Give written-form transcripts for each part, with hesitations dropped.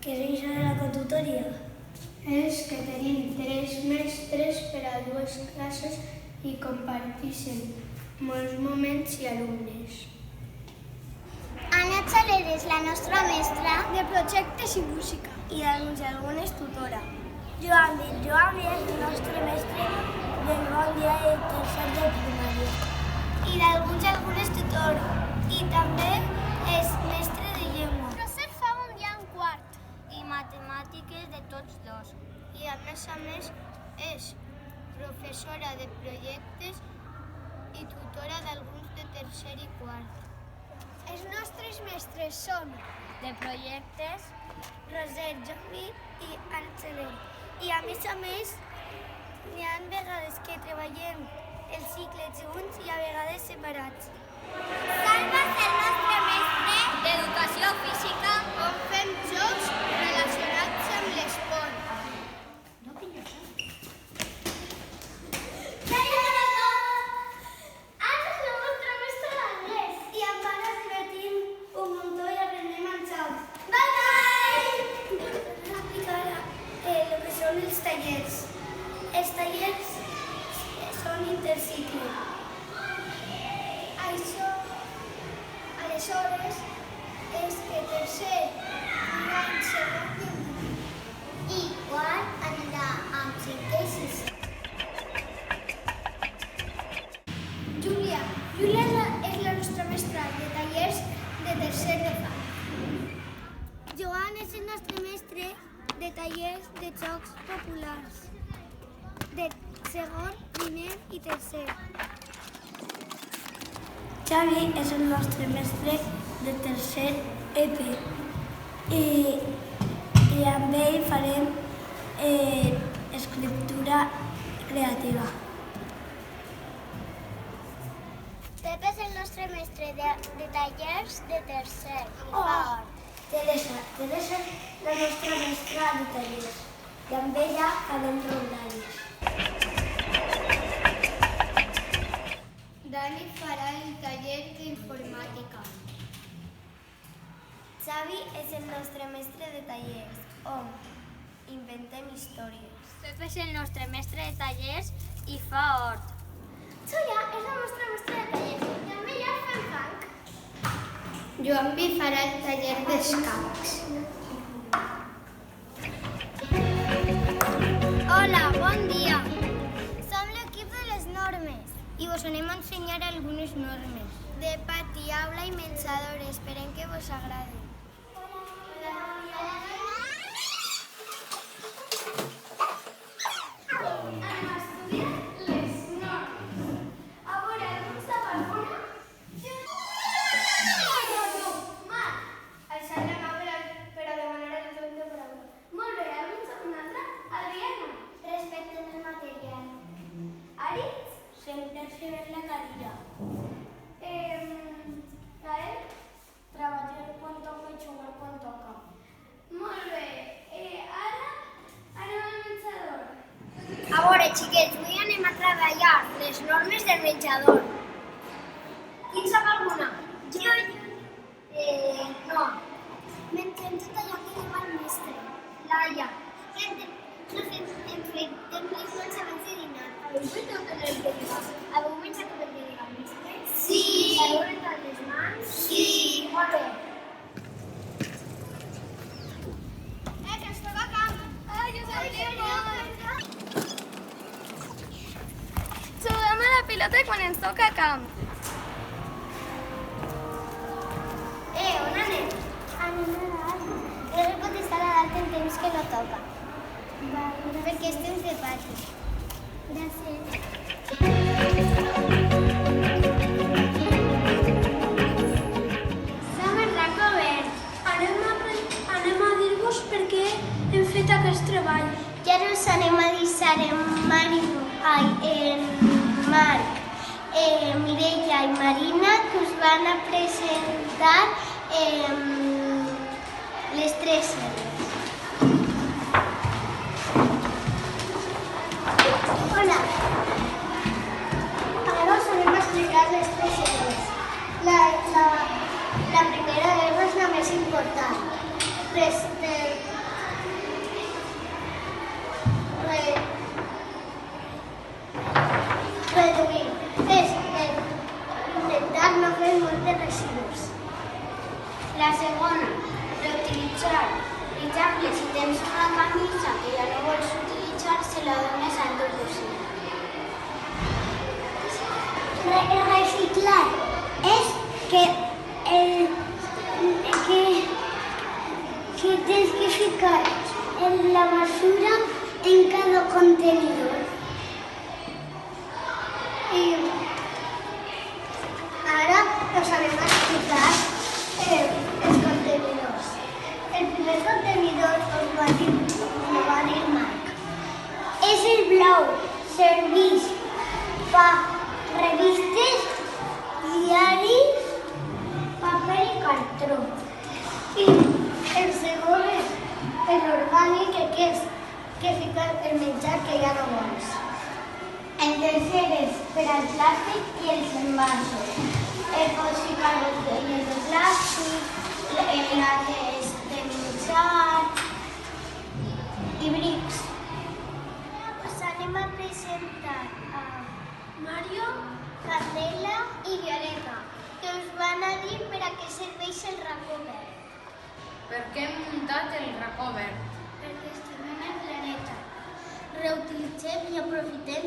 Què és això de la cotutoria? És que tenim 3 mestres per a 2 classes i comparteixen molts moments i alumnes. Anna Xaler és la nostra mestra de projectes i música. I algunes tutora. Joan és el nostre mestre del bon dia de tercer de primària. i algunes tutora. I també és mestre de llengua. Josep fa un dia en quart. I matemàtiques de tots dos. I a més és professora de projectes i tutora d'alguns de tercer i quart. Els nostres mestres són De projectes, Roser, Jordi i Arceler. I a més, hi ha vegades que treballem els cicles junts i a vegades separats. Salva és el nostre mestre d'educació física, On fem jocs relacionats amb l'esport. i amb Anna ens divertim un muntó i aprenem a xau. Explicar el que són els tallers. Els tallers són intercicle. Això, aleshores, és que tercer anirà en segon i quart anirà amb cinquè i sisè. Júlia és la nostra mestra de tallers de tercer de fa. Joan és el nostre mestre de tallers de jocs populars de segon, primer i tercer. Xavi és el nostre mestre de tercer EP i amb ell farem escriptura creativa. Pep és el nostre mestre de tallers de tercer i fa hort. Teresa és la nostra mestra de tallers i amb ella farem rondalles. Dani farà el taller d'informàtica. Xavi és el nostre mestre de tallers, on inventem històries. Pep és el nostre mestre de tallers i fa hort. Soia és la nostra mestra de tallers i amb ella fem funk. Joanvi farà el taller d'escacs. Hola, bon dia. Som l'equip de les normes i vos anem a ensenyar algunes normes. De pati, aula i menjador. Esperem que vos agradi. Sentar-se bé en la cadira. Gael, treballar quan toca i jugar quan toca. Molt bé. Ara anem al menjador. A veure, xiquets, avui anem a treballar les normes del menjador. Qui en sap alguna? Jo. No. Mengem tot allò que diu el mestre. Laia. Enfrentem les menjaments de dinar. Haveu fet tot el que diga? Haveu menjat tot el que diga el mestre? Sí. Haveu rentat les mans? Sí. Molt bé. Que ens toca camp. Ai, jo sabia. Juguem a la pilota quan ens toca camp. On anem? Anem a dalt. No es pot estar a dalt en temps que no toca. Perquè és temps de pati. Gràcies. Som el RAC obert. Anem a dir-vos per què hem fet aquest treball. I ara us anem a deixar en Marc, Mireia i Marina, que us van a presentar les 3 R's. Hola. Ara us anem a explicar les 3 R's. La primera R és la més important. tens una camisa que ja no vols utilitzar, se la dones al teu cosí. Reciclar és que tens que ficar la basura en cada contenidor. I ara us anem a explicar els contenidors. El primer contenidor us va dir Marc. És el blau, serveix per revistes, diaris, paper i cartró. I el segon és l'orgànic, que és que fica el menjar que ja no vols. El tercer és per al plàstic i els envasos. Pots ficar botelles de plàstic, lates de menjar i brics. Us anem a presentar a Mario, Carmela i Violeta, que us van a dir per a què serveix el racó verd. Per què hem muntat el racó verd? Perquè estimem el planeta. Reutilitzem i aprofitem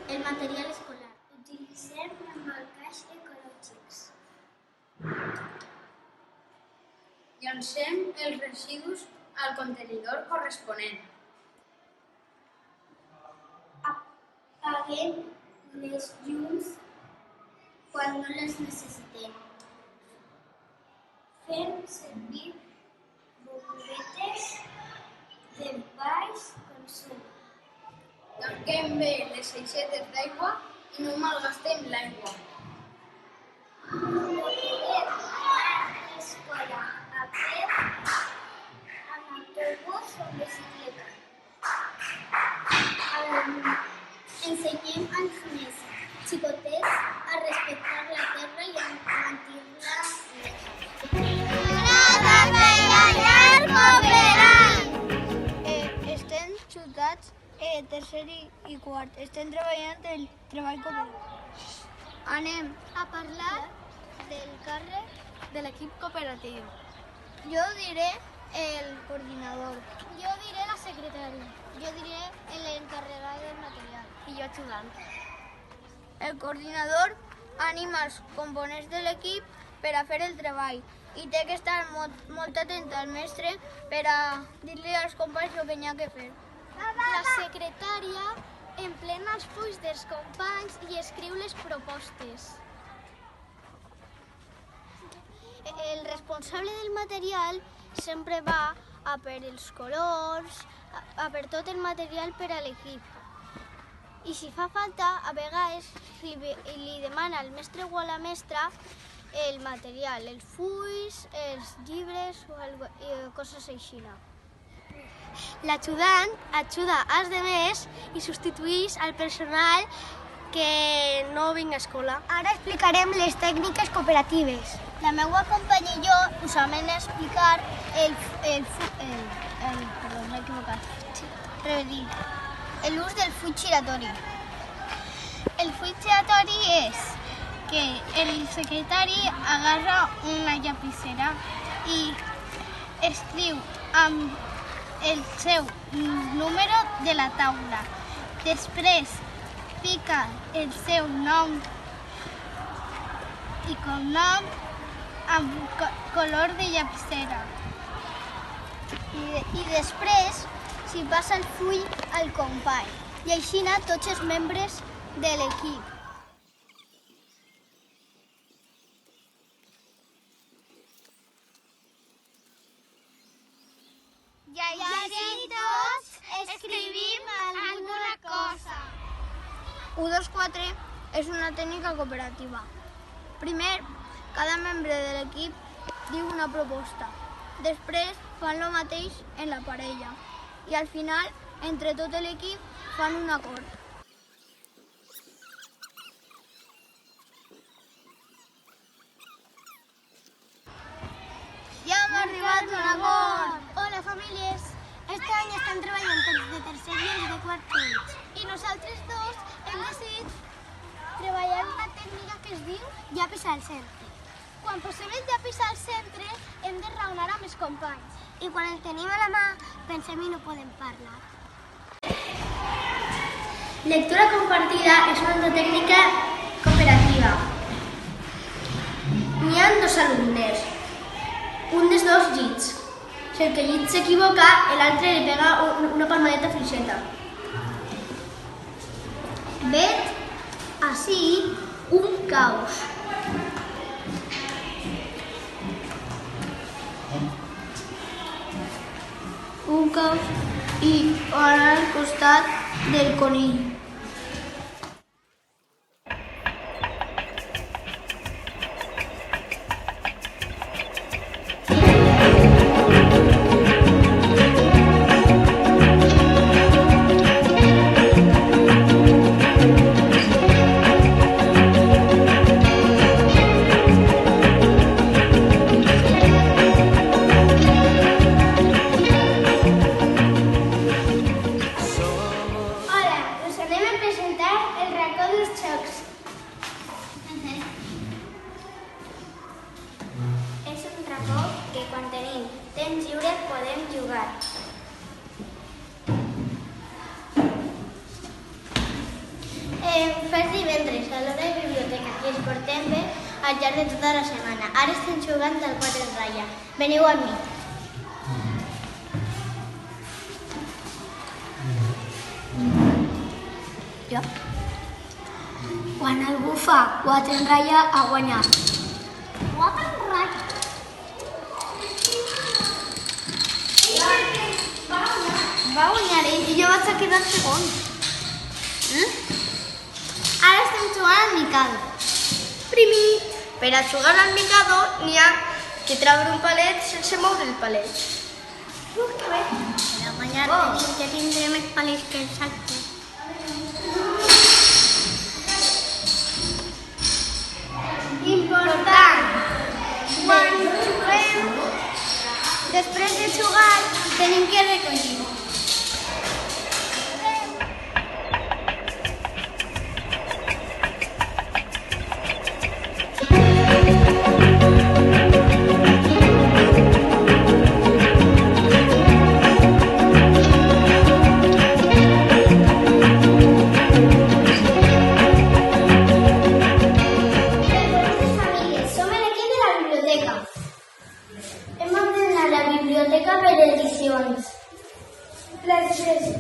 el material escolar. Utilitzem embolcalls ecològics. Llancem els residus al contenidor corresponent. Apaguem les llums quan no les necessitem. Fem servir bombetes de baix consum. Tanquem bé les aixetes d'aigua i no malgastem l'aigua. Podem anar a l'escola a peu, amb autobús o amb bicicleta. Ensenyem als més xicotets a respectar la terra i a mantenir-la Estem xutats tercer i quart. Estem treballant el treball cooperatiu. Anem a parlar del càrrec de l'equip cooperatiu. Jo diré el coordinador. Jo diré la secretària. Jo diré l'encarregat del material. I jo ajudant. El coordinador anima els components de l'equip per a fer el treball i té que estar molt atent al mestre per a dir-li als companys el que n'hi ha que fer. La secretària emplena els fulls dels companys i escriu les propostes. El responsable del material sempre va a per els colors, a per tot el material per a l'equip. I si fa falta, a vegades li demana al mestre o a la mestra el material, els fulls, els llibres o coses així. L'ajudant ajuda als demés i substitueix al personal que no vinga a escola. Ara explicarem les tècniques cooperatives. La meva companya i jo us anem a explicar Perdó, m'he equivocat. l'ús del full giratori. El full giratori és que el secretari agarra una llapissera i escriu amb el seu número de la taula. Després fica el seu nom i cognom amb color de llapissera. I després s'hi passa el full al company. I així tots els membres de l'equip. I així tots escrivim alguna cosa. 1, 2, 4 és una tècnica cooperativa. Primer, cada membre de l'equip diu una proposta. Després fan el mateix en la parella. I al final, entre tot l'equip, fan un acord. Ja hem arribat a un acord! Hola, famílies! Este any estan treballant els de tercer i els de quart curs. I nosaltres dos hem decidit treballar una tècnica que es diu llapis al centre. Quan posem el llapis al centre, hem de raonar amb els companys. I quan el tenim a la mà, pensem i no podem parlar. Lectura compartida és una tècnica cooperativa. N'hi ha dos alumnes, un dels dos llits. Si el que llit s'equivoca, l'altre li pega una palmadeta fluixeta. Vet ací un caus. Un caus i ara al costat del conill. Fes divendres a l'hora de biblioteca i ens portem bé al llarg de tota la setmana. Ara estem jugant al 4 en ratlla. Veniu amb mi. Jo? Quan algú fa 4 en ratlla, ha guanyat. 4 en ratlla. Va guanyar ell i jo vaig a quedar segon. Ara estem jugant al Mikado. Primer, per a jugar al Mikado n'hi ha que treure un palet sense moure el palet. Que bé. La guanyar Ja tindré més palets que els altres. important. Quan juguem, després de jugar, tenim que recollir.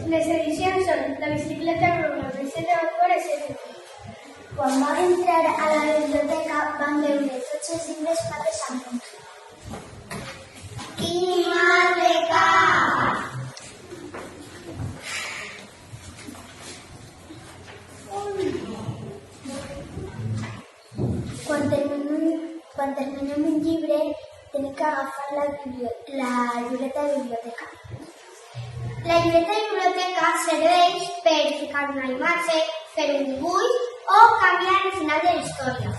Les edicions són La bicicleta groga, Receta vapor, etc. Quan vam entrar a la biblioteca vam veure tots els llibres pares amunt. Quin mal de cap! Quan terminem un llibre tenim que agafar la llibreta de biblioteca. La llibreta de biblioteca serveix per ficar una imatge, fer un dibuix o canviar el final de la història.